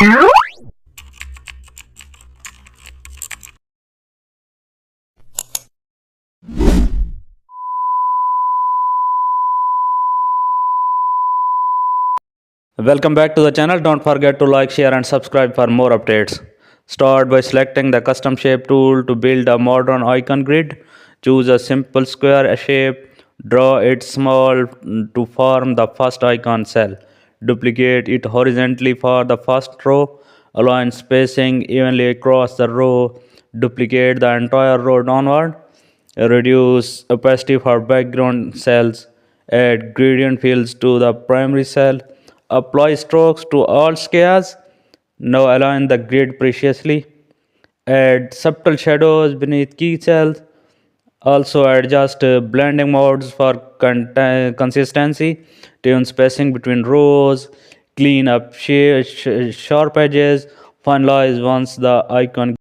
Welcome back to the channel. Don't forget to like, share and subscribe for more updates. Start by selecting the custom shape tool to build a modern icon grid. Choose a simple square shape. Draw it small to form the first icon cell. Duplicate it horizontally for the first row. Align spacing evenly across the row. Duplicate the entire row downward. Reduce opacity for background cells. Add gradient fields to the primary cell. Apply strokes to all squares. Now align the grid preciously. Add subtle shadows beneath key cells. Also adjust blending modes for consistency. Tune spacing between rows. Clean up sharp edges. Finalize once the icon